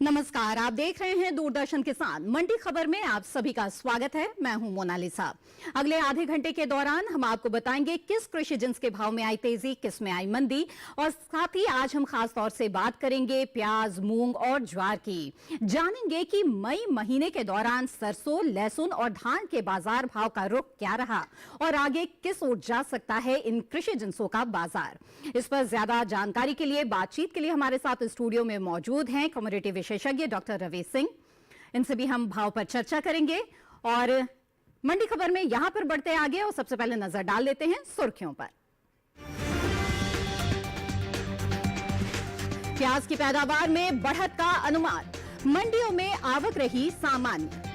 नमस्कार, आप देख रहे हैं दूरदर्शन किसान मंडी खबर में आप सभी का स्वागत है। मैं हूं मोनालिसा। अगले आधे घंटे के दौरान हम आपको बताएंगे किस कृषि जिन्स के भाव में आई तेजी, किस में आई मंदी, और साथ ही आज हम खास तौर से बात करेंगे प्याज, मूंग और ज्वार की। जानेंगे कि मई महीने के दौरान सरसों, लहसुन और धान के बाजार भाव का रुख क्या रहा और आगे किस ओर जा सकता है इन कृषि जिन्सों का बाजार। इस पर ज्यादा जानकारी के लिए, बातचीत के लिए हमारे साथ स्टूडियो में मौजूद हैं कमोडिटी विशेषज्ञ डॉक्टर रवि सिंह। इनसे भी हम भाव पर चर्चा करेंगे और मंडी खबर में यहां पर बढ़ते आगे और सबसे पहले नजर डाल लेते हैं सुर्खियों पर। प्याज की पैदावार में बढ़त का अनुमान, मंडियों में आवक रही सामान्य।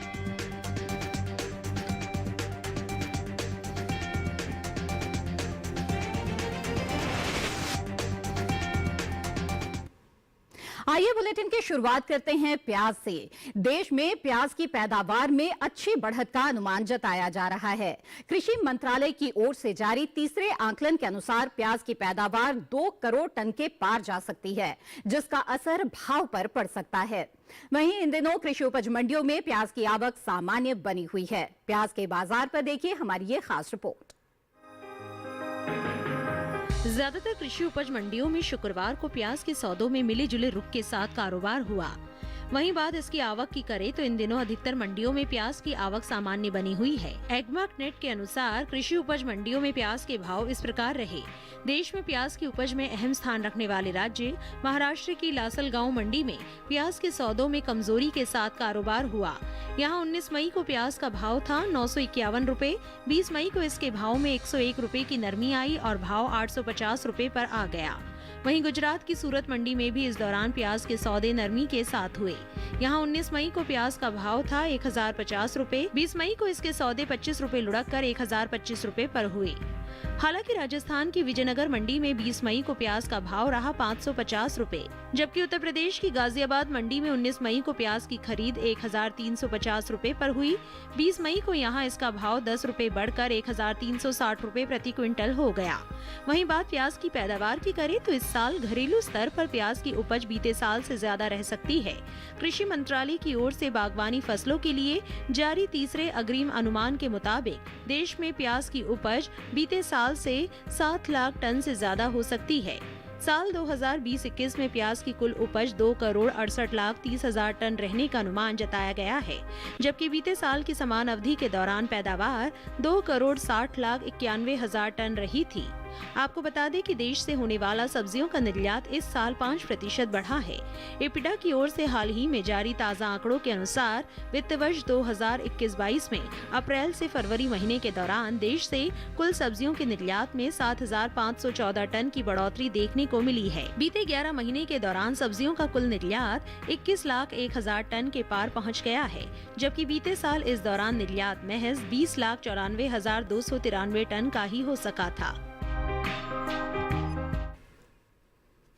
आइए बुलेटिन की शुरुआत करते हैं प्याज से। देश में प्याज की पैदावार में अच्छी बढ़त का अनुमान जताया जा रहा है। कृषि मंत्रालय की ओर से जारी तीसरे आकलन के अनुसार प्याज की पैदावार 2 करोड़ टन के पार जा सकती है, जिसका असर भाव पर पड़ सकता है। वहीं इन दिनों कृषि उपज मंडियों में प्याज की आवक सामान्य बनी हुई है। प्याज के बाजार पर देखिए हमारी ये खास रिपोर्ट। ज्यादातर कृषि उपज मंडियों में शुक्रवार को प्याज के सौदों में मिले जुले रुख के साथ कारोबार हुआ। वहीं बात इसकी आवक की करें तो इन दिनों अधिकतर मंडियों में प्याज की आवक सामान्य बनी हुई है। एग्मार्क नेट के अनुसार कृषि उपज मंडियों में प्याज के भाव इस प्रकार रहे। देश में प्याज की उपज में अहम स्थान रखने वाले राज्य महाराष्ट्र की लासलगांव मंडी में प्याज के सौदों में कमजोरी के साथ कारोबार हुआ। यहाँ 19 मई को प्याज का भाव था 951 रुपए, 20 मई को इसके भाव में 101 रुपए की नरमी आई और भाव 850 रुपए पर आ गया। वहीं गुजरात की सूरत मंडी में भी इस दौरान प्याज के सौदे नरमी के साथ हुए। यहाँ 19 मई को प्याज का भाव था 1050 रुपए, 20 मई को इसके सौदे 25 रुपए लुढ़क कर 1025 रुपए पर हुए। हालांकि राजस्थान की विजयनगर मंडी में 20 मई को प्याज का भाव रहा 550 रुपए, जबकि उत्तर प्रदेश की गाजियाबाद मंडी में 19 मई को प्याज की खरीद 1350 रुपए पर हुई। 20 मई को यहाँ इसका भाव 10 रुपए बढ़कर 1360 रुपए प्रति क्विंटल हो गया। वहीं बात प्याज की पैदावार की करें तो इस साल घरेलू स्तर पर प्याज की उपज बीते साल से ज्यादा रह सकती है। कृषि मंत्रालय की ओर से बागवानी फसलों के लिए जारी तीसरे अग्रिम अनुमान के मुताबिक देश में प्याज की उपज बीते साल से 7 लाख टन से ज्यादा हो सकती है। साल 2020-21 में प्याज की कुल उपज 2 करोड़ 68 लाख 30 हजार टन रहने का अनुमान जताया गया है, जबकि बीते साल की समान अवधि के दौरान पैदावार 2 करोड़ 60 लाख 91 हजार टन रही थी। आपको बता दें कि देश से होने वाला सब्जियों का निर्यात इस साल 5% बढ़ा है। एपिडा की ओर से हाल ही में जारी ताज़ा आंकड़ों के अनुसार वित्त वर्ष 2021-22 में अप्रैल से फरवरी महीने के दौरान देश से कुल सब्जियों के निर्यात में 7,514 टन की बढ़ोतरी देखने को मिली है। बीते 11 महीने के दौरान सब्जियों का कुल निर्यात 21 लाख 1 हजार टन के पार पहुँच गया है, जबकि बीते साल इस दौरान निर्यात महज 20 लाख 94 हजार 293 टन का ही हो सका था।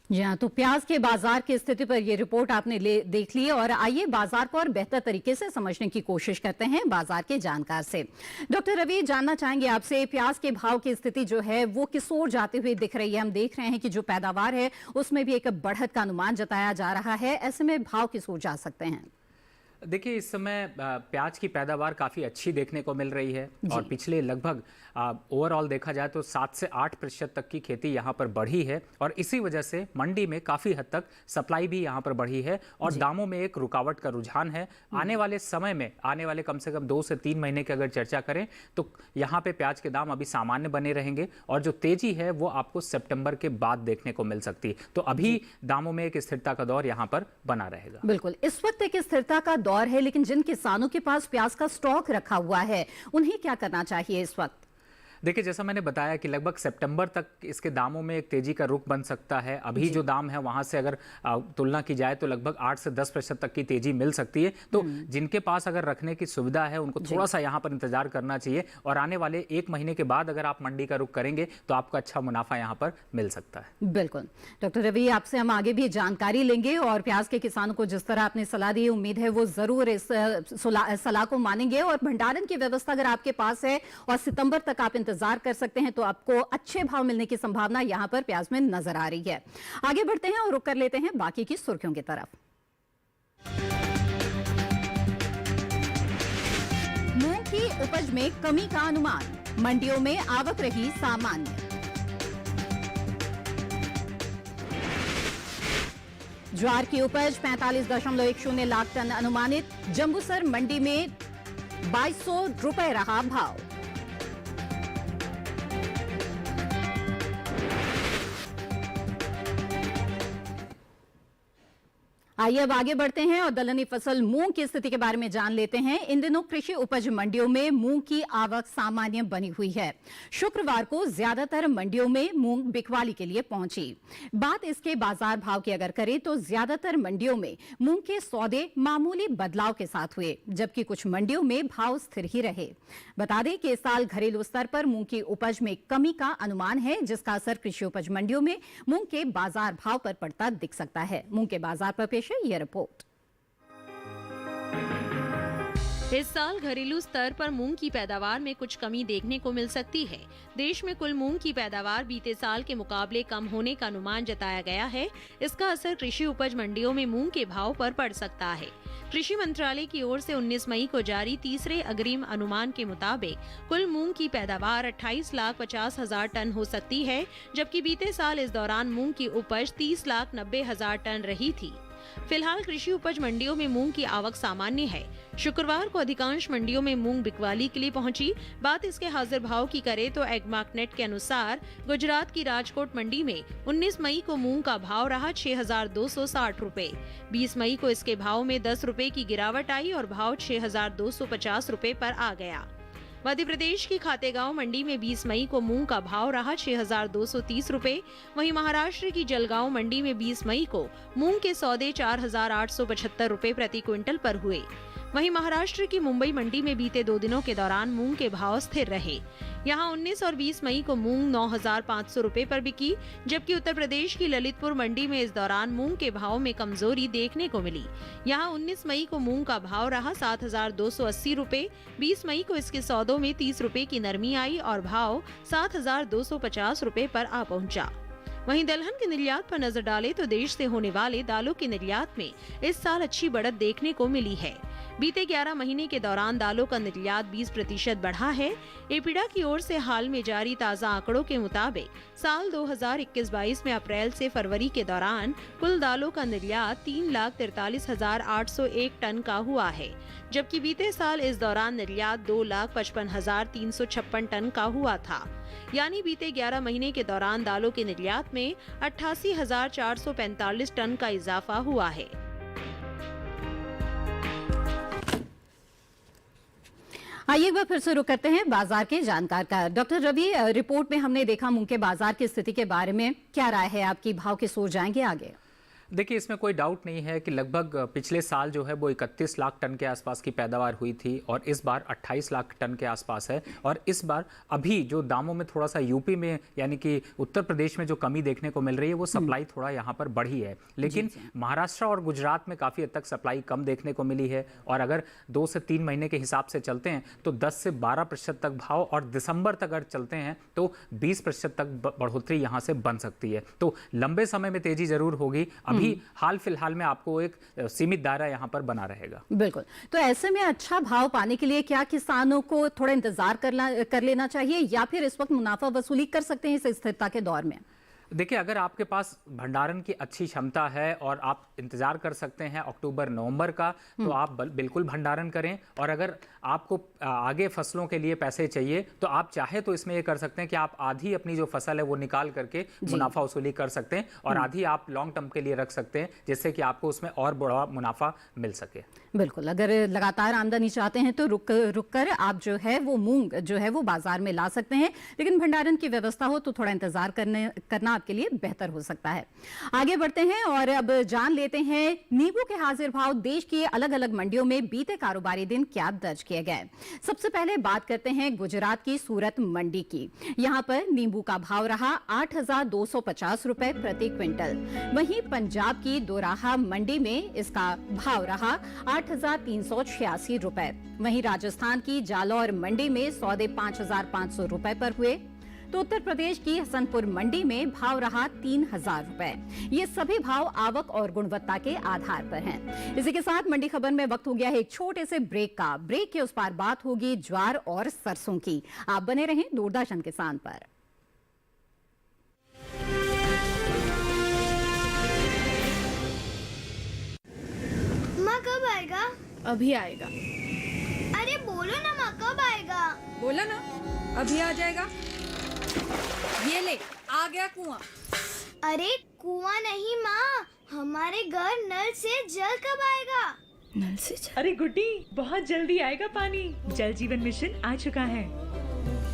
जी हाँ, तो प्याज के बाजार की स्थिति पर ये रिपोर्ट आपने देख ली और आइए बाजार को और बेहतर तरीके से समझने की कोशिश करते हैं बाजार के जानकार से। डॉक्टर रवि, जानना चाहेंगे आपसे प्याज के भाव की स्थिति जो है वो किस ओर जाते हुए दिख रही है। हम देख रहे हैं कि जो पैदावार है उसमें भी एक बढ़त का अनुमान जताया जा रहा है, ऐसे में भाव किस ओर जा सकते हैं? देखिए, इस समय प्याज की पैदावार काफ़ी अच्छी देखने को मिल रही है और पिछले लगभग ओवरऑल देखा जाए तो 7 से 8% तक की खेती यहाँ पर बढ़ी है और इसी वजह से मंडी में काफ़ी हद तक सप्लाई भी यहाँ पर बढ़ी है और दामों में एक रुकावट का रुझान है। आने वाले समय में, आने वाले कम से कम 2 से 3 महीने की अगर चर्चा करें तो यहाँ पे प्याज के दाम अभी सामान्य बने रहेंगे और जो तेजी है वो आपको सितंबर के बाद देखने को मिल सकती है। तो अभी दामों में एक स्थिरता का दौर यहाँ पर बना रहेगा। बिल्कुल, इस वक्त एक स्थिरता का दौर है, लेकिन जिन किसानों के पास प्याज का स्टॉक रखा हुआ है उन्हें क्या करना चाहिए इस वक्त? देखिए, जैसा मैंने बताया कि लगभग सितंबर तक इसके दामों में एक तेजी का रुख बन सकता है। अभी जो दाम है वहां से अगर तुलना की जाए तो लगभग 8 से 10% तक की तेजी मिल सकती है। तो जिनके पास अगर रखने की सुविधा है उनको थोड़ा सा यहाँ पर इंतजार करना चाहिए और आने वाले 1 महीने के बाद अगर आप मंडी का रुख करेंगे तो आपको अच्छा मुनाफा यहाँ पर मिल सकता है। बिल्कुल डॉक्टर रवि, आपसे हम आगे भी जानकारी लेंगे और प्याज के किसानों को जिस तरह आपने सलाह दी, उम्मीद है वो जरूर इस सलाह को मानेंगे और भंडारण की व्यवस्था अगर आपके पास है और सितंबर तक आप इंतजार कर सकते हैं तो आपको अच्छे भाव मिलने की संभावना यहां पर प्याज में नजर आ रही है। आगे बढ़ते हैं और रुक कर लेते हैं बाकी की सुर्खियों की तरफ। मूंग की उपज में कमी का अनुमान, मंडियों में आवक रही सामान्य। ज्वार की उपज 45.10 लाख टन अनुमानित, जंबूसर मंडी में 2200 रुपए रहा भाव। आइए अब आगे बढ़ते हैं और दलहनी फसल मूंग की स्थिति के बारे में जान लेते हैं। इन दिनों कृषि उपज मंडियों में मूंग की आवक सामान्य बनी हुई है। शुक्रवार को ज्यादातर मंडियों में मूंग बिकवाली के लिए पहुंची। बात इसके बाजार भाव की अगर करें तो ज्यादातर मंडियों में मूंग के सौदे मामूली बदलाव के साथ हुए, जबकि कुछ मंडियों में भाव स्थिर ही रहे। बता दें कि इस साल घरेलू स्तर पर मूंग की उपज में कमी का अनुमान है, जिसका असर कृषि उपज मंडियों में मूंग के बाजार भाव पर पड़ता दिख सकता है। मूंग के बाजार पर पेश है यह रिपोर्ट। इस साल घरेलू स्तर पर मूंग की पैदावार में कुछ कमी देखने को मिल सकती है। देश में कुल मूंग की पैदावार बीते साल के मुकाबले कम होने का अनुमान जताया गया है। इसका असर कृषि उपज मंडियों में मूंग के भाव पर पड़ सकता है। कृषि मंत्रालय की ओर से 19 मई को जारी तीसरे अग्रिम अनुमान के मुताबिक कुल मूंग की पैदावार 28,50,000 टन हो सकती है, जबकि बीते साल इस दौरान मूंग की उपज 30,90,000 टन रही थी। फिलहाल कृषि उपज मंडियों में मूंग की आवक सामान्य है। शुक्रवार को अधिकांश मंडियों में मूंग बिकवाली के लिए पहुंची। बात इसके हाजिर भाव की करें तो एग्मार्कनेट के अनुसार गुजरात की राजकोट मंडी में 19 मई को मूंग का भाव रहा 6,260 रुपए। 20 मई को इसके भाव में 10 रुपए की गिरावट आई और भाव 6,250 रुपए पर आ गया। मध्य प्रदेश की खातेगांव मंडी में 20 मई को मूंग का भाव रहा 6,230 रुपए। वहीं महाराष्ट्र की जलगांव मंडी में 20 मई को मूंग के सौदे 4,875 रुपए प्रति क्विंटल पर हुए। वहीं महाराष्ट्र की मुंबई मंडी में बीते 2 दिनों के दौरान मूंग के भाव स्थिर रहे। यहां 19 और 20 मई को मूंग 9,500 रुपए पर बिकी, जबकि उत्तर प्रदेश की ललितपुर मंडी में इस दौरान मूंग के भाव में कमजोरी देखने को मिली। यहां 19 मई को मूंग का भाव रहा 7,280 रुपए। 20 मई को इसके सौदों में 30 रुपए की नरमी आई और भाव 7,250 रुपए पर आ पहुंचा। वहीं दलहन के निर्यात पर नजर डालें तो देश से होने वाले दालों के निर्यात में इस साल अच्छी बढ़त देखने को मिली है। बीते 11 महीने के दौरान दालों का निर्यात 20% बढ़ा है। एपीडा की ओर से हाल में जारी ताज़ा आंकड़ों के मुताबिक साल 2021-22 में अप्रैल से फरवरी के दौरान कुल दालों का निर्यात 3,43,801 टन का हुआ है, जबकि बीते साल इस दौरान निर्यात 2,55,356 टन का हुआ था। यानी बीते 11 महीने के दौरान दालों के निर्यात में 88,445 टन का इजाफा हुआ है। आइए एक बार फिर से रुक करते हैं बाजार के जानकार का। डॉक्टर रवि, रिपोर्ट में हमने देखा मूंग के बाजार की स्थिति के बारे में, क्या राय है आपकी? भाव किस ओर जाएंगे आगे? देखिए, इसमें कोई डाउट नहीं है कि लगभग पिछले साल जो है वो 31 लाख टन के आसपास की पैदावार हुई थी और इस बार 28 लाख टन के आसपास है। और इस बार अभी जो दामों में थोड़ा सा यूपी में यानी कि उत्तर प्रदेश में जो कमी देखने को मिल रही है वो सप्लाई थोड़ा यहाँ पर बढ़ी है, लेकिन महाराष्ट्र और गुजरात में काफ़ी हद तक सप्लाई कम देखने को मिली है। और अगर 2 से 3 महीने के हिसाब से चलते हैं तो 10 से 12% तक भाव, और दिसंबर तक अगर चलते हैं तो 20% तक बढ़ोतरी यहाँ से बन सकती है। तो लंबे समय में तेजी जरूर होगी। अभी हाल फिलहाल में आपको एक सीमित दायरा यहाँ पर बना रहेगा। बिल्कुल। तो ऐसे में अच्छा भाव पाने के लिए क्या किसानों को थोड़ा इंतजार कर लेना चाहिए, या फिर इस वक्त मुनाफा वसूली कर सकते हैं इस स्थिरता के दौर में? देखिए, अगर आपके पास भंडारण की अच्छी क्षमता है और आप इंतजार कर सकते हैं अक्टूबर नवंबर का, तो आप बिल्कुल भंडारण करें। और अगर आपको आगे फसलों के लिए पैसे चाहिए तो आप चाहे तो इसमें ये कर सकते हैं कि आप आधी अपनी जो फसल है वो निकाल करके मुनाफा वसूली कर सकते हैं और आधी आप लॉन्ग टर्म के लिए रख सकते हैं, जिससे कि आपको उसमें और बड़ा मुनाफा मिल सके। बिल्कुल। अगर लगातार आमदनी चाहते हैं तो रुक कर आप जो है वो मूंग जो है वो बाजार में ला सकते हैं, लेकिन भंडारण की व्यवस्था हो तो थोड़ा इंतजार करना आपके लिए बेहतर हो सकता है। आगे बढ़ते हैं और अब जान लेते हैं नींबू के हाजिर भाव देश की अलग अलग मंडियों में बीते कारोबारी दिन क्या दर्ज किए गए। सबसे पहले बात करते हैं गुजरात की सूरत मंडी की। यहां पर नींबू का भाव रहा 8,250 रुपए प्रति क्विंटल। वहीं पंजाब की दोराहा मंडी में इसका भाव रहा 8,386 रुपए। वहीं राजस्थान की जालौर मंडी में सौदे 5,500 रुपए पर हुए। तो उत्तर प्रदेश की हसनपुर मंडी में भाव रहा 3,000 रुपए। ये सभी भाव आवक और गुणवत्ता के आधार पर हैं। इसी के साथ मंडी खबर में वक्त हो गया है एक छोटे से ब्रेक का। ब्रेक के उस पार बात होगी ज्वार और सरसों की। आप बने रहें दूरदर्शन किसान पर। माँ कब आएगा? अभी आएगा। अरे बोलो ना माँ कब आएगा? बोला ना अभी आ जाएगा। ये ले आ गया कुआं। अरे कुआं नहीं माँ, हमारे घर नल से जल कब आएगा? नल से जल? अरे गुड्डी, बहुत जल्दी आएगा पानी। जल जीवन मिशन आ चुका है।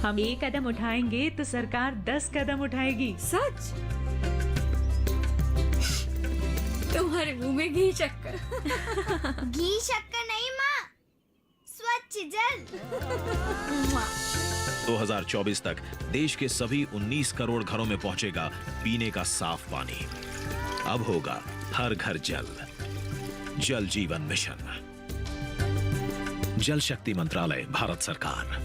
हम एक कदम उठाएंगे तो सरकार 10 कदम उठाएगी। सच? तुम्हारे मुंह में घी शक्कर। घी शक्कर नहीं माँ, स्वच्छ जल। 2024 तक देश के सभी 19 करोड़ घरों में पहुंचेगा पीने का साफ पानी। अब होगा हर घर जल। जल जीवन मिशन, जल शक्ति मंत्रालय, भारत सरकार।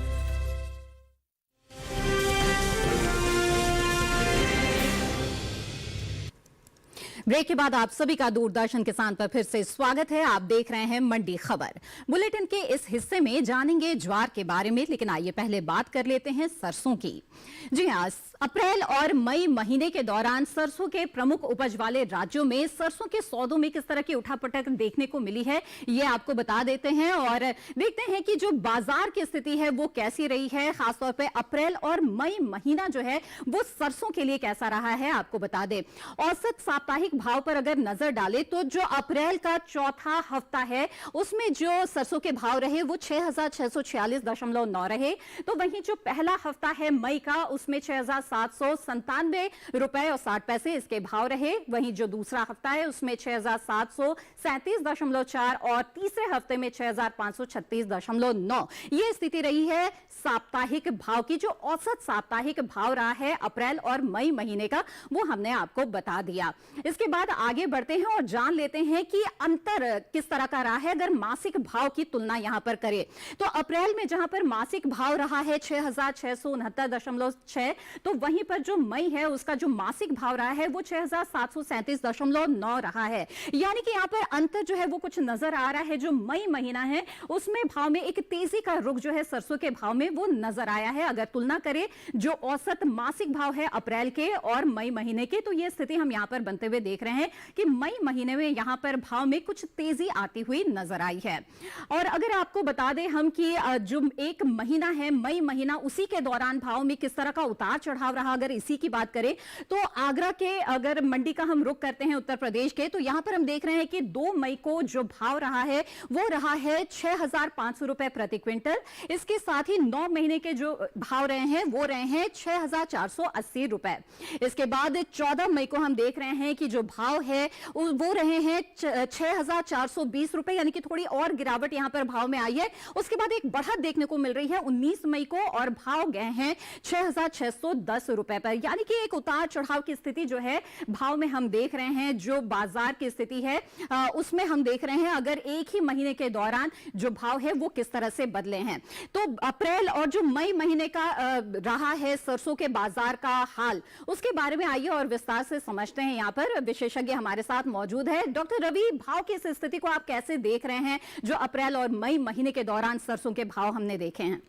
ब्रेक के बाद आप सभी का दूरदर्शन किसान पर फिर से स्वागत है। आप देख रहे हैं मंडी खबर। बुलेटिन के इस हिस्से में जानेंगे ज्वार के बारे में, लेकिन आइए पहले बात कर लेते हैं सरसों की। जी हाँ, अप्रैल और मई महीने के दौरान सरसों के प्रमुख उपज वाले राज्यों में सरसों के सौदों में किस तरह की उठापटक देखने को मिली है, ये आपको बता देते हैं और देखते हैं कि जो बाजार की स्थिति है वो कैसी रही है। खासतौर पे अप्रैल और मई महीना जो है वो सरसों के लिए कैसा रहा है, आपको बता दें। औसत साप्ताहिक भाव पर अगर नजर डालें तो जो अप्रैल का चौथा हफ्ता है उसमें जो सरसों के भाव रहे वो 6,646.9 रहे। तो वहीं जो पहला हफ्ता है मई का उसमें 6,797 रुपए और 60 पैसे इसके भाव रहे। वहीं जो दूसरा हफ्ता है उसमें 6,737.4 और तीसरे हफ्ते में 6,536.9 ये स्थिति रही है साप्ताहिक भाव की। जो औसत साप्ताहिक भाव रहा है अप्रैल और मई महीने का वो हमने आपको बता दिया। इसके बाद आगे बढ़ते हैं और जान लेते हैं कि अंतर किस तरह का रहा है। अगर मासिक भाव की तुलना यहां पर करें तो अप्रैल में जहां पर मासिक भाव रहा है 6,669.6, तो वहीं पर जो मई है उसका जो मासिक भाव रहा है वो 6,737.9 रहा है। यानी कि यहां पर अंतर जो है वो कुछ नजर आ रहा है। जो मई महीना है उसमें भाव में एक तेजी का रुख जो है सरसों के भाव में वो नजर आया है। अगर तुलना करें जो औसत मासिक भाव है अप्रैल के और मई महीने के, तो ये स्थिति हम यहां पर बनते हुए देख रहे हैं कि मई महीने में यहां पर भाव में कुछ तेजी आती हुई नजर आई है। और अगर आपको बता दें हम कि जो एक महीना है मई महीना, उसी के दौरान भाव में किस तरह का उतार चढ़ाव रहा, अगर इसी की बात करें तो आगरा के अगर मंडी का हम रुख करते हैं उत्तर प्रदेश के, तो यहां पर हम देख रहे हैं कि 2 मई को जो भाव रहा है वो रहा है 6,500 रुपए प्रति क्विंटल। इसके साथ ही 9 महीने के जो भाव रहे हैं वो रहे हैं 6,480 रुपए। इसके बाद 14 मई को हम देख रहे हैं कि जो भाव है वो रहे हैं 6,420 रुपए, यानी कि थोड़ी और गिरावट यहां पर भाव में आई है। उसके बाद एक बढ़त देखने को मिल रही है 19 मई को और भाव गए हैं 6,610 रुपए पर। यानी कि एक उतार चढ़ाव की स्थिति जो है भाव में हम देख रहे हैं। जो बाजार की स्थिति है उसमें हम देख रहे हैं अगर एक ही महीने के दौरान जो भाव है वो किस तरह से बदले हैं। तो अप्रैल और जो मई महीने का रहा है सरसों के बाजार का हाल, उसके बारे में आइए और विस्तार से समझते हैं। यहाँ पर विशेषज्ञ हमारे साथ मौजूद है। डॉक्टर रवि, भाव की इस स्थिति को आप कैसे देख रहे हैं जो अप्रैल और मई महीने के दौरान सरसों के भाव हमने देखे हैं?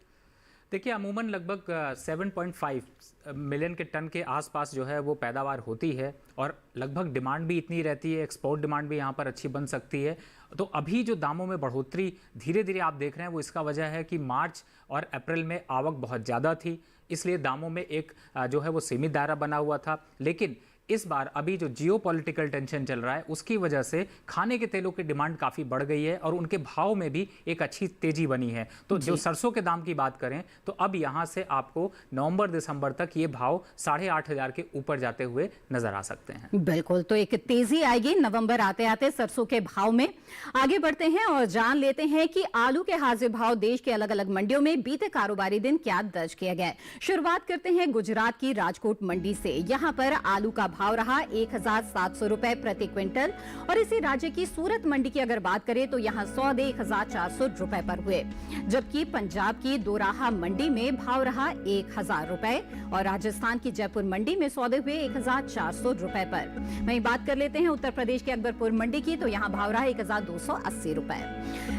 देखिए, अमूमन लगभग 7.5 मिलियन के टन के आसपास जो है वो पैदावार होती है और लगभग डिमांड भी इतनी रहती है, एक्सपोर्ट डिमांड भी यहाँ पर अच्छी बन सकती है। तो अभी जो दामों में बढ़ोतरी धीरे धीरे आप देख रहे हैं वो इसका वजह है कि मार्च और अप्रैल में आवक बहुत ज़्यादा थी, इसलिए दामों में एक जो है वो सीमित दायरा बना हुआ था। लेकिन इस बार अभी जो जियोपॉलिटिकल टेंशन चल रहा है उसकी वजह से खाने के तेलों की डिमांड काफ़ी बढ़ गई है और उनके भाव में भी एक अच्छी तेजी बनी है। तो जो सरसों के दाम की बात करें तो अब यहाँ से आपको नवंबर दिसंबर तक ये भाव 8,500 के ऊपर जाते हुए नजर आ सकते हैं। बिल्कुल, तो एक तेजी आएगी नवंबर आते आते सरसों के भाव में। आगे बढ़ते हैं और जान लेते हैं कि आलू के हाजिर भाव देश के अलग अलग मंडियों में बीते कारोबारी दिन क्या दर्ज किया गया। शुरुआत करते हैं गुजरात की राजकोट मंडी से। यहाँ पर आलू का भाव रहा 1,700 रुपए प्रति क्विंटल और इसी राज्य की सूरत मंडी की अगर बात करें तो यहाँ सौदे 1,400 रुपए पर हुए, जबकि पंजाब की दोराहा मंडी में भाव रहा 1,000 रुपए और राजस्थान की जयपुर मंडी में सौदे हुए 1,400 रुपए पर। वहीं बात कर लेते हैं उत्तर प्रदेश के अकबरपुर मंडी की, तो यहाँ भाव रहा 1,280 रुपए।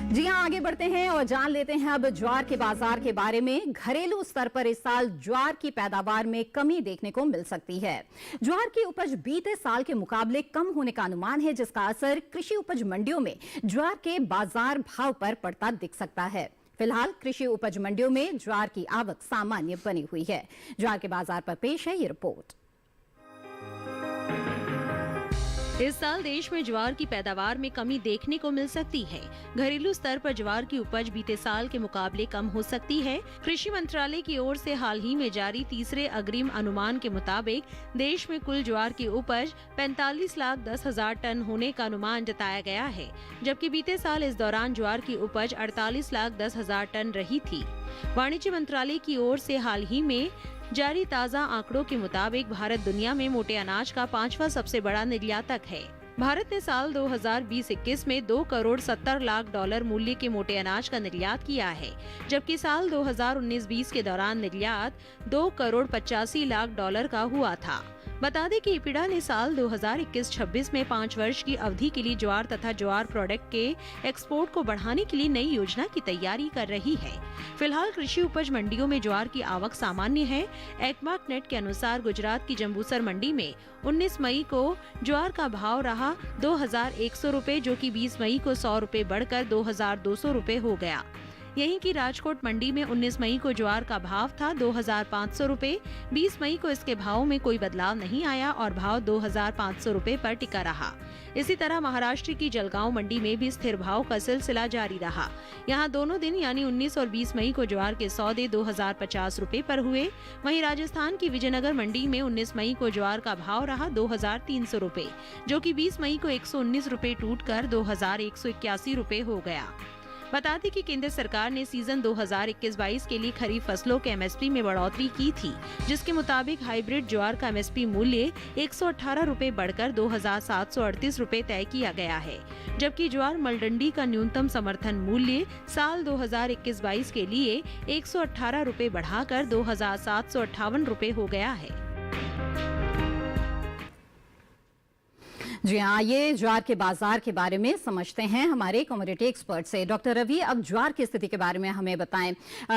जी हाँ, आगे बढ़ते हैं और जान लेते हैं अब ज्वार के बाजार के बारे में। घरेलू स्तर पर इस साल ज्वार की पैदावार में कमी देखने को मिल सकती है। ज्वार की उपज बीते साल के मुकाबले कम होने का अनुमान है, जिसका असर कृषि उपज मंडियों में ज्वार के बाजार भाव पर पड़ता दिख सकता है। फिलहाल कृषि उपज मंडियों में ज्वार की आवक सामान्य बनी हुई है। ज्वार के बाजार पर पेश है ये रिपोर्ट। इस साल देश में ज्वार की पैदावार में कमी देखने को मिल सकती है। घरेलू स्तर पर ज्वार की उपज बीते साल के मुकाबले कम हो सकती है। कृषि मंत्रालय की ओर से हाल ही में जारी तीसरे अग्रिम अनुमान के मुताबिक देश में कुल ज्वार की उपज 45,10,000 टन होने का अनुमान जताया गया है, जबकि बीते साल इस दौरान ज्वार की उपज 48,10,000 टन रही थी। वाणिज्य मंत्रालय की ओर से हाल ही में जारी ताज़ा आंकड़ों के मुताबिक भारत दुनिया में मोटे अनाज का 5वां सबसे बड़ा निर्यातक है। भारत ने साल 2020-21 में 2 करोड़ 70 लाख डॉलर मूल्य के मोटे अनाज का निर्यात किया है, जबकि साल 2019-20 के दौरान निर्यात 2 करोड़ 85 लाख डॉलर का हुआ था। बता दें कि इपिडा ने साल 2021-26 में 5 वर्ष की अवधि के लिए ज्वार तथा ज्वार प्रोडक्ट के एक्सपोर्ट को बढ़ाने के लिए नई योजना की तैयारी कर रही है। फिलहाल कृषि उपज मंडियों में ज्वार की आवक सामान्य है। एक्मार्क नेट के अनुसार गुजरात की जंबूसर मंडी में 19 मई को ज्वार का भाव रहा 2,100 रुपए, जो कि 20 मई को 100 रुपए बढ़कर 2,200 रुपए हो गया। यहीं की राजकोट मंडी में 19 मई को ज्वार का भाव था 2,500 रुपए। 20 मई को इसके भाव में कोई बदलाव नहीं आया और भाव 2,500 रुपए पर टिका रहा। इसी तरह महाराष्ट्र की जलगांव मंडी में भी स्थिर भाव का सिलसिला जारी रहा। यहाँ दोनों दिन यानी 19 और 20 मई को ज्वार के सौदे 2,050 रुपए पर हुए। वहीं राजस्थान की विजयनगर मंडी में 19 मई को ज्वार का भाव रहा 2,300 रुपए, जो कि 20 मई को 119 रुपए टूटकर 2,181 रुपए हो गया। बता दें कि केंद्र सरकार ने सीजन 2021-22 के लिए खरीफ फसलों के एमएसपी में बढ़ोतरी की थी, जिसके मुताबिक हाइब्रिड ज्वार का एमएसपी मूल्य 118 रुपए बढ़कर 2,738 रुपए तय किया गया है, जबकि ज्वार मलडंडी का न्यूनतम समर्थन मूल्य साल 2021-22 के लिए 118 रुपए बढ़ाकर 2,758 रुपए हो गया है। जी हाँ, ये ज्वार के बाजार के बारे में समझते हैं हमारे कमोडिटी एक्सपर्ट से। डॉक्टर रवि, अब ज्वार की स्थिति के बारे में हमें बताएं।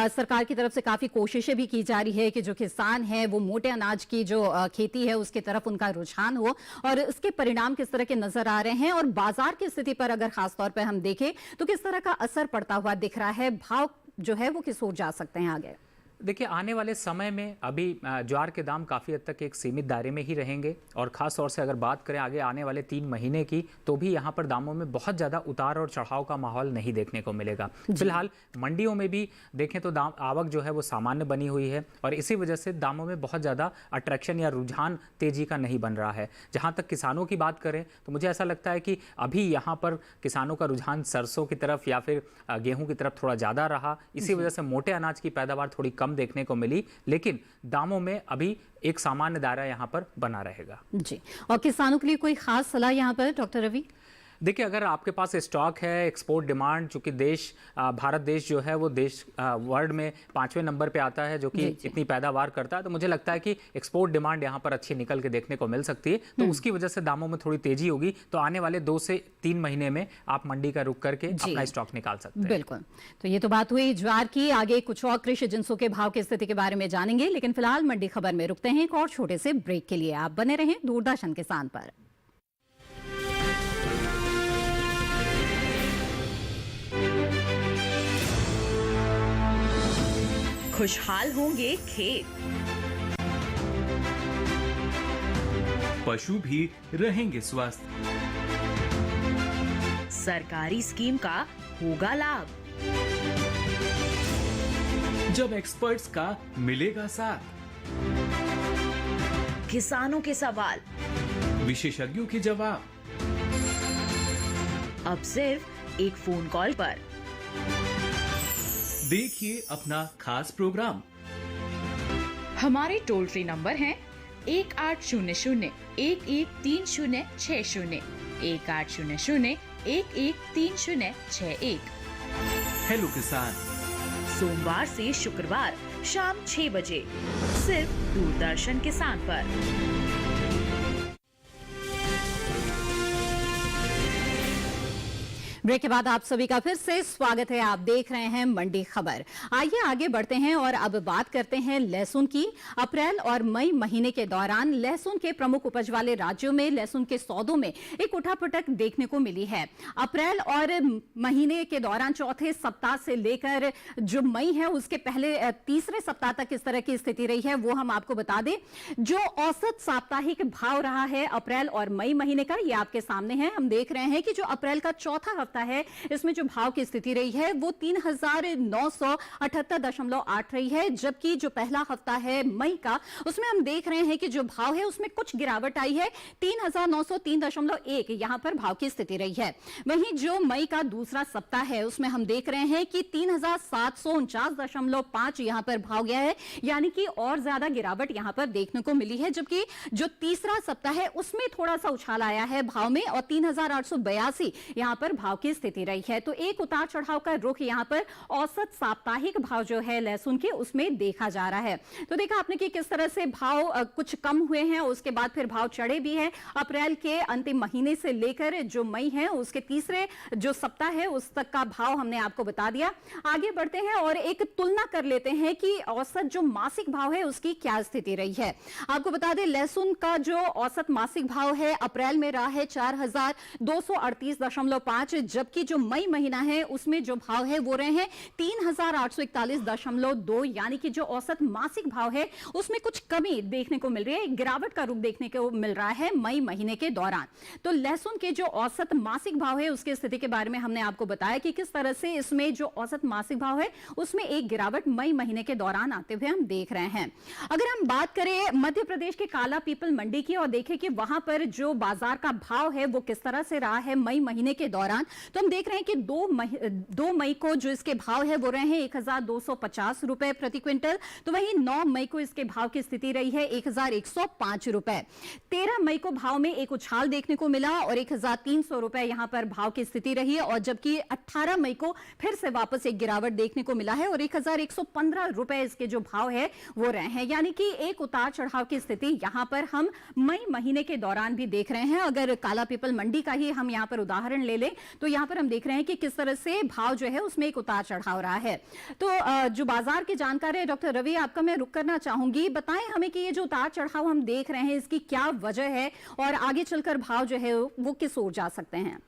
सरकार की तरफ से काफी कोशिशें भी की जा रही है कि जो किसान है वो मोटे अनाज की जो खेती है उसकी तरफ उनका रुझान हो, और इसके परिणाम किस तरह के नजर आ रहे हैं और बाजार की स्थिति पर अगर खासतौर पर हम देखें तो किस तरह का असर पड़ता हुआ दिख रहा है, भाव जो है वो किस ओर जा सकते हैं आगे? देखिए, आने वाले समय में अभी ज्वार के दाम काफ़ी हद तक एक सीमित दायरे में ही रहेंगे और ख़ास तौर से अगर बात करें आगे आने वाले 3 महीने की, तो भी यहाँ पर दामों में बहुत ज़्यादा उतार और चढ़ाव का माहौल नहीं देखने को मिलेगा। फिलहाल मंडियों में भी देखें तो दाम आवक जो है वो सामान्य बनी हुई है और इसी वजह से दामों में बहुत ज़्यादा अट्रैक्शन या रुझान तेज़ी का नहीं बन रहा है। जहाँ तक किसानों की बात करें तो मुझे ऐसा लगता है कि अभी यहाँ पर किसानों का रुझान सरसों की तरफ या फिर गेहूँ की तरफ थोड़ा ज़्यादा रहा। इसी वजह से मोटे अनाज की पैदावार थोड़ी कम देखने को मिली, लेकिन दामों में अभी एक सामान्य दायरा यहाँ पर बना रहेगा। जी, और किसानों के लिए कोई खास सलाह यहाँ पर डॉक्टर रवि? देखिए, अगर आपके पास स्टॉक है, एक्सपोर्ट डिमांड, चूंकि देश भारत देश जो है वो देश वर्ल्ड में 5वें नंबर पे आता है जो कि इतनी पैदावार करता है, तो मुझे लगता है कि एक्सपोर्ट डिमांड यहाँ पर अच्छी निकल के देखने को मिल सकती है। तो उसकी वजह से दामों में थोड़ी तेजी होगी। तो आने वाले 2 से 3 महीने में आप मंडी का रुख करके अपना स्टॉक निकाल सकते हैं। बिल्कुल। तो ये तो बात हुई ज्वार की। आगे कुछ और कृषि जिंसों के भाव की स्थिति के बारे में जानेंगे, लेकिन फिलहाल मंडी खबर में रुकते हैं एक और छोटे से ब्रेक के लिए। आप बने रहें दूरदर्शन किसान पर। खुशहाल होंगे खेत, पशु भी रहेंगे स्वस्थ, सरकारी स्कीम का होगा लाभ, जब एक्सपर्ट्स का मिलेगा साथ, किसानों के सवाल, विशेषज्ञों के जवाब, अब सिर्फ एक फोन कॉल पर। देखिए अपना खास प्रोग्राम। हमारे टोल फ्री नंबर हैं 1800-113060 1800-113061। हेलो किसान। सोमवार से शुक्रवार शाम 6 बजे सिर्फ दूरदर्शन किसान पर। ब्रेक के बाद आप सभी का फिर से स्वागत है। आप देख रहे हैं मंडी खबर। आइए आगे बढ़ते हैं और अब बात करते हैं लहसुन की। अप्रैल और मई महीने के दौरान लहसुन के प्रमुख उपज वाले राज्यों में लहसुन के सौदों में एक उठापटक देखने को मिली है। अप्रैल और महीने के दौरान चौथे सप्ताह से लेकर जो मई है उसके पहले तीसरे सप्ताह तक इस तरह की स्थिति रही है, वो हम आपको बता दें। जो औसत साप्ताहिक भाव रहा है अप्रैल और मई महीने का, ये आपके सामने है। हम देख रहे हैं कि जो अप्रैल का चौथा है इसमें जो भाव की स्थिति रही है वो 3978.8 रही है, जबकि जो पहला हफ्ता है मई का उसमें हम देख रहे हैं कि जो भाव है उसमें कुछ गिरावट आई है, 3903.1 यहां पर भाव की स्थिति रही है। वहीं जो मई का दूसरा सप्ताह है उसमें हम देख रहे हैं कि 3749.5 यहां पर भाव गया है, यानी कि और ज्यादा गिरावट यहां पर देखने को मिली है। जबकि जो तीसरा सप्ताह है उसमें थोड़ा सा उछाल आया है भाव में और 3882 यहां पर भाव की स्थिति रही है। तो एक उतार चढ़ाव का रुख यहां पर औसत साप्ताहिक भाव जो है लहसुन के उसमें देखा जा रहा है। तो देखा आपने कि किस तरह से भाव कुछ कम हुए हैं, उसके बाद फिर भाव चढ़े भी हैं। अप्रैल के अंतिम महीने से लेकर जो मई है उसके तीसरे जो सप्ताह है उस तक का भाव हमने आपको बता दिया। आगे बढ़ते हैं और एक तुलना कर लेते हैं कि औसत जो मासिक भाव है उसकी क्या स्थिति रही है। आपको बता दें लहसुन का जो औसत मासिक भाव है अप्रैल में रहा है 4238.5, जबकि जो मई महीना है उसमें जो भाव है वो रहे हैं 3841.2, यानी कि जो औसत मासिक भाव है उसमें कुछ कमी देखने को मिल रही है, गिरावट का रुख देखने को मिल रहा है मई महीने के दौरान। तो लहसुन के जो औसत मासिक भाव है उसकी स्थिति के बारे में हमने आपको बताया कि किस तरह से इसमें जो औसत मासिक भाव है उसमें एक गिरावट मई महीने के दौरान आते हुए हम देख रहे हैं। अगर हम बात करें मध्य प्रदेश के काला पीपल मंडी की और देखें कि वहां पर जो बाजार का भाव है वो किस तरह से रहा है मई महीने के दौरान, तो हम देख रहे हैं कि 2 मई को जो इसके भाव है वो रहे हैं 1250 रुपए प्रति क्विंटल। तो वहीं 9 मई को इसके भाव की स्थिति रही है 1105 रुपए। 13 मई को भाव में एक उछाल देखने को मिला और 1300 रुपए यहां पर भाव की स्थिति रही है, और जबकि 18 मई को फिर से वापस एक गिरावट देखने को मिला है और 1115 रुपए इसके जो भाव है वो रहे हैं, यानी कि एक उतार चढ़ाव की स्थिति यहां पर हम मई महीने के दौरान भी देख रहे हैं। अगर काला पीपल मंडी का ही हम यहां पर उदाहरण ले लें तो यहां पर हम देख रहे हैं कि किस तरह से भाव जो है उसमें एक उतार चढ़ाव रहा है। तो जो बाजार की जानकारी है डॉक्टर रवि आपका मैं रुक करना चाहूंगी, बताएं हमें कि ये जो उतार चढ़ाव हम देख रहे हैं इसकी क्या वजह है और आगे चलकर भाव जो है वो किस ओर जा सकते हैं।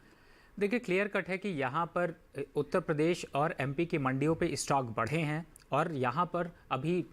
देखिए क्लियर कट है कि यहाँ पर उत्तर प्रदेश और एमपी की मंडियों पे स्टॉक बढ़े हैं और यहाँ पर अभी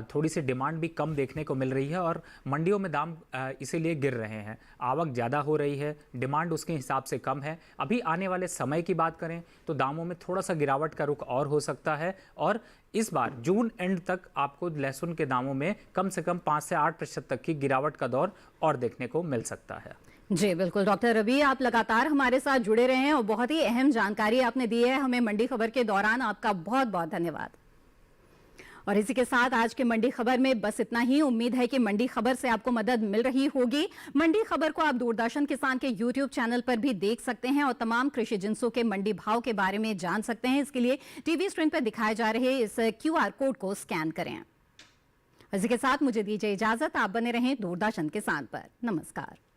थोड़ी सी डिमांड भी कम देखने को मिल रही है और मंडियों में दाम इसीलिए गिर रहे हैं। आवक ज़्यादा हो रही है, डिमांड उसके हिसाब से कम है। अभी आने वाले समय की बात करें तो दामों में थोड़ा सा गिरावट का रुख और हो सकता है और इस बार जून एंड तक आपको लहसुन के दामों में कम से कम 5 से 8% तक की गिरावट का दौर और देखने को मिल सकता है। जी बिल्कुल डॉक्टर रवि, आप लगातार हमारे साथ जुड़े रहे हैं और बहुत ही अहम जानकारी आपने दी है हमें मंडी खबर के दौरान। आपका बहुत बहुत धन्यवाद। और इसी के साथ आज के मंडी खबर में बस इतना ही। उम्मीद है कि मंडी खबर से आपको मदद मिल रही होगी। मंडी खबर को आप दूरदर्शन किसान के YouTube चैनल पर भी देख सकते हैं और तमाम कृषि जिंसों के मंडी भाव के बारे में जान सकते हैं। इसके लिए टीवी स्क्रीन पर दिखाए जा रहे इस QR कोड को स्कैन करें। इसी के साथ मुझे दीजिए इजाजत। आप बने रहें दूरदर्शन किसान पर। नमस्कार।